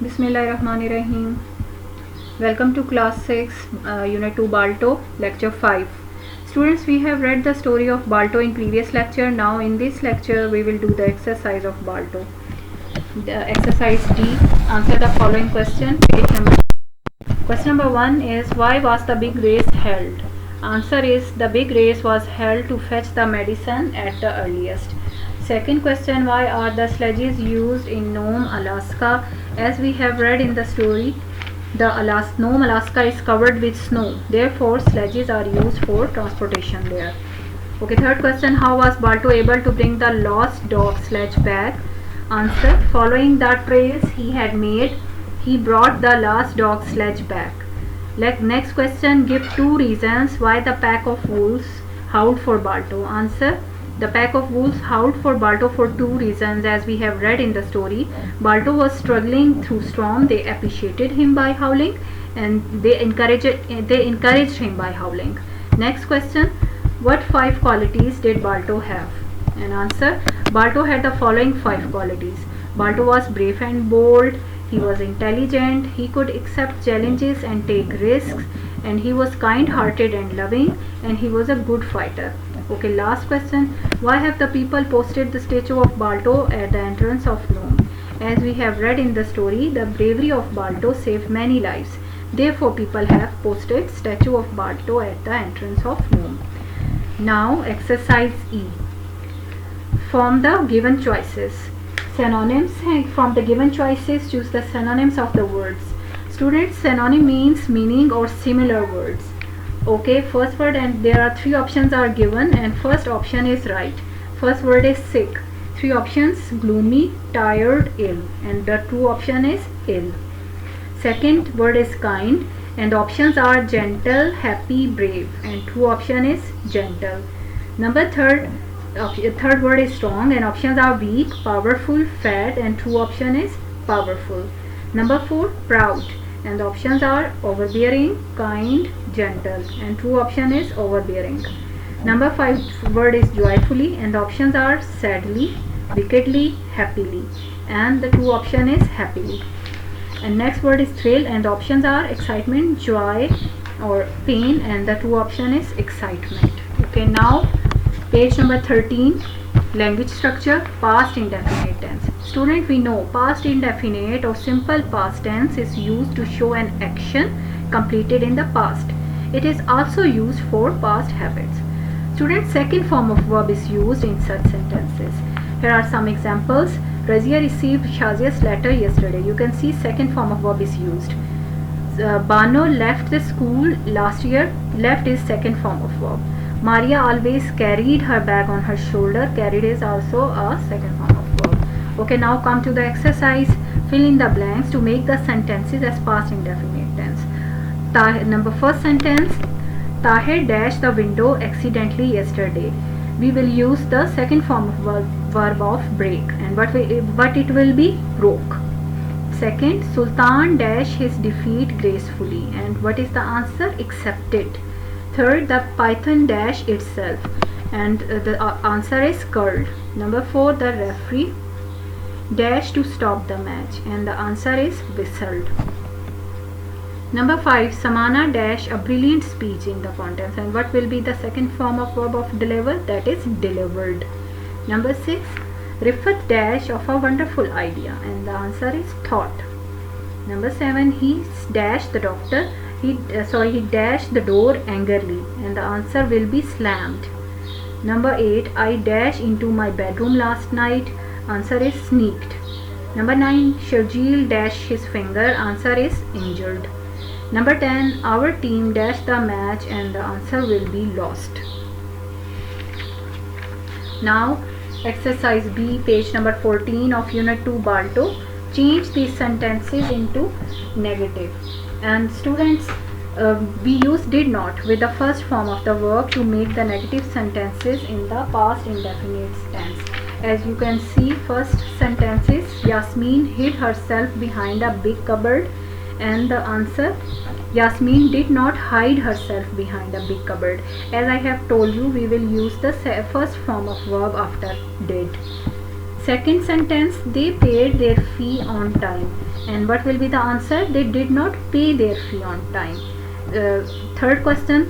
Bismillahirrahmanirrahim. Welcome to class 6, unit 2 Balto, lecture 5. Students, we have read the story of Balto in previous lecture. Now in this lecture we will do the exercise of Balto. The exercise D. Answer the following question. Question number 1 is, why was the big race held? Answer is, the big race was held to fetch the medicine at the earliest. Second question, why are the sledges used in Nome, Alaska? As we have read in the story, Nome, Alaska is covered with snow. Therefore, sledges are used for transportation there. Okay, third question, how was Balto able to bring the lost dog sledge back? Answer, following the trails he had made, he brought the lost dog sledge back. Next question, give 2 reasons why the pack of wolves howled for Balto. Answer, the pack of wolves howled for Balto for 2 reasons, as we have read in the story. Balto was struggling through storm. They appreciated him by howling, and they encouraged him by howling. Next question, what 5 qualities did Balto have? And answer, Balto had the following 5 qualities. Balto was brave and bold. He was intelligent. He could accept challenges and take risks. And he was kind-hearted and loving. And he was a good fighter. Okay, last question. Why have the people posted the statue of Balto at the entrance of Nome? As we have read in the story, the bravery of Balto saved many lives. Therefore, people have posted statue of Balto at the entrance of Nome. Now, exercise E. Form the given choices. Synonyms. From the given choices, choose the synonyms of the words. Students, synonym means meaning or similar words. Okay, first word, and there are 3 options are given, and first option is right. First word is sick. 3 options, gloomy, tired, ill, and the 2 option is ill. Second word is kind, and options are gentle, happy, brave, and 2 option is gentle. Third word is strong, and options are weak, powerful, fat, and 2 option is powerful. Number 4, proud, and the options are overbearing, kind, gentle, and 2 option is overbearing. Number 5 word is joyfully, and the options are sadly, wickedly, happily, and the 2 option is happily. And next word is thrill, and the options are excitement, joy, or pain, and the 2 option is excitement. Okay, now page number 13, language structure, past indefinite tense. Student, we know past indefinite or simple past tense is used to show an action completed in the past. It is also used for past habits. Student, second form of verb is used in such sentences. Here are some examples. Razia received Shazia's letter yesterday. You can see second form of verb is used. Bano left the school last year. Left is second form of verb. Maria always carried her bag on her shoulder. Carried is also a second form of verb. Okay, now come to the exercise. Fill in the blanks to make the sentences as past indefinite tense. Number first sentence, Tahir dashed the window accidentally yesterday. We will use the second form of verb of break, and what it will be, broke. Second, Sultan dashed his defeat gracefully, and what is the answer? Accepted. Third, the python dashed itself, and the answer is curled. Number 4, the referee dashed to stop the match, and the answer is whistled. Number 5, Samana dash a brilliant speech in the contents, and what will be the second form of verb of deliver? That is delivered. Number 6, Rifat dash of a wonderful idea, and the answer is thought. Number 7, he dashed the doctor. He dashed the door angrily, and the answer will be slammed. Number 8, I dashed into my bedroom last night. Answer is sneaked. Number 9, Sharjeel dashed his finger. Answer is injured. Number 10, our team dashed the match, and the answer will be lost. Now, exercise B, page number 14 of unit 2 Balto. Change these sentences into negative. And students, we use did not with the first form of the verb to make the negative sentences in the past indefinite tense. As you can see, first sentence is, Yasmin hid herself behind a big cupboard, and the answer, Yasmin did not hide herself behind a big cupboard. As I have told you, we will use the first form of verb after did. Second sentence, they paid their fee on time. And what will be the answer? They did not pay their fee on time. Third question,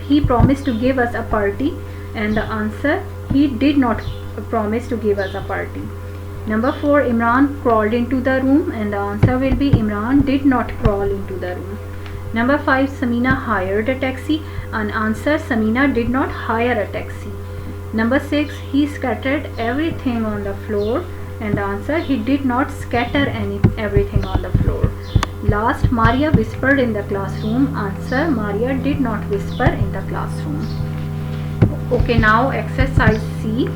he promised to give us a party, and the answer, he did not promise to give us a party. Number 4, Imran crawled into the room, and the answer will be Imran did not crawl into the room. Number 5, Samina hired a taxi, and answer, Samina did not hire a taxi. Number 6, he scattered everything on the floor, and the answer, he did not scatter everything on the floor. Last, Maria whispered in the classroom, answer, Maria did not whisper in the classroom. Okay, now exercise C.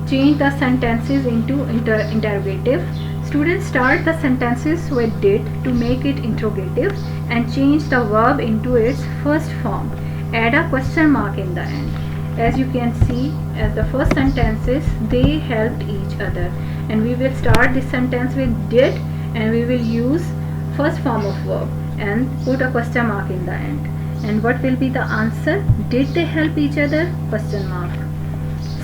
Change the sentences into interrogative. Students, start the sentences with did to make it interrogative and change the verb into its first form. Add a question mark in the end. As you can see, as the first sentences, they helped each other, and we will start this sentence with did, and we will use first form of verb and put a question mark in the end. And what will be the answer? Did they help each other? Question mark.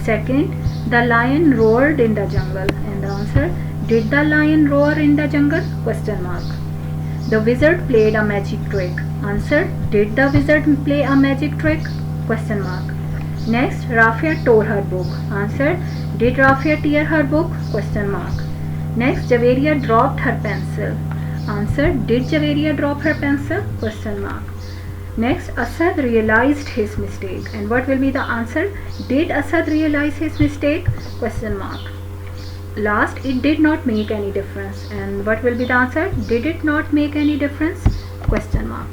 Second, the lion roared in the jungle, and the answer, did the lion roar in the jungle? Question mark. The wizard played a magic trick. Answer, did the wizard play a magic trick? Question mark. Next, Rafia tore her book. Answer, did Rafia tear her book? Question mark. Next, Javeria dropped her pencil. Answer, did Javeria drop her pencil? Question mark. Next, Asad realized his mistake, and what will be the answer? Did Asad realize his mistake? Question mark. Last, it did not make any difference, and what will be the answer? Did it not make any difference? Question mark.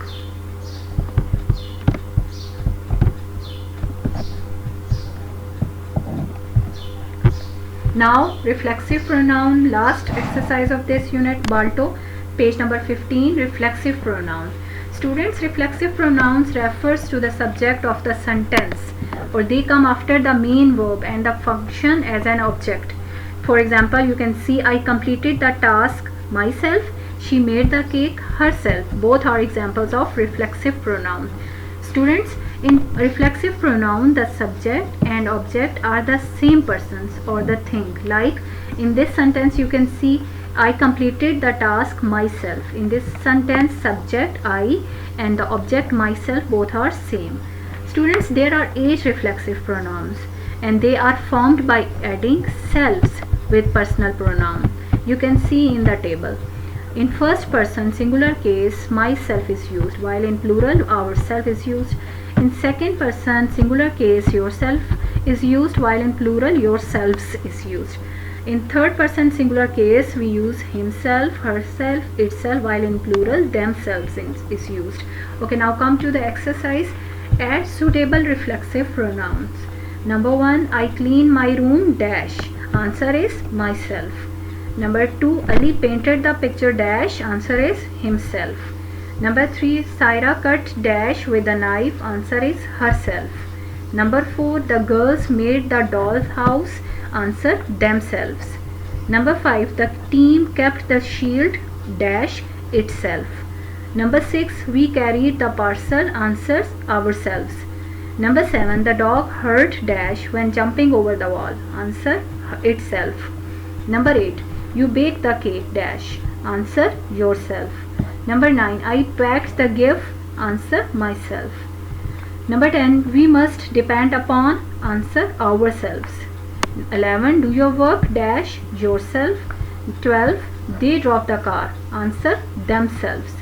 Now, reflexive pronoun, last exercise of this unit, Balto, page number 15, reflexive pronoun. Students, reflexive pronouns refers to the subject of the sentence, or they come after the main verb and the function as an object. For example, you can see, I completed the task myself, she made the cake herself. Both are examples of reflexive pronoun. Students, in reflexive pronoun, the subject and object are the same persons or the thing. Like in this sentence, you can see, I completed the task myself. In this sentence, subject I and the object myself both are same. Students, there are 8 reflexive pronouns, and they are formed by adding selves with personal pronoun. You can see in the table. In first person singular case, myself is used, while in plural, ourself is used. In second person singular case, yourself is used, while in plural, yourselves is used. In third person singular case, we use himself, herself, itself, while in plural, themselves is used. Okay, now come to the exercise. Add suitable reflexive pronouns. Number 1, I clean my room dash. Answer is myself. Number 2, Ali painted the picture dash. Answer is himself. Number 3, Saira cut dash with a knife. Answer is herself. Number 4, the girls made the doll's house. Answer, themselves. Number 5, the team kept the shield dash itself. Number 6, we carried the parcel. Answers, ourselves. Number 7, the dog heard dash when jumping over the wall. Answer, itself. Number 8, you baked the cake dash. Answer, yourself. Number 9, I packed the gift. Answer, myself. Number 10, we must depend upon. Answer, ourselves. 11, do your work dash yourself. 12, they drove the car. Answer, themselves.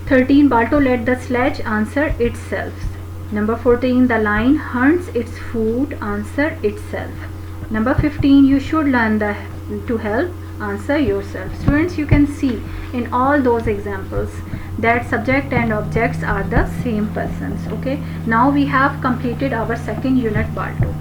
13, Balto led the sledge. Answer, itself. Number 14, the lion hunts its food. Answer, itself. Number 15, you should learn to help. Answer, yourself. Students, you can see in all those examples that subject and objects are the same persons. Okay, now we have completed our second unit, Balto.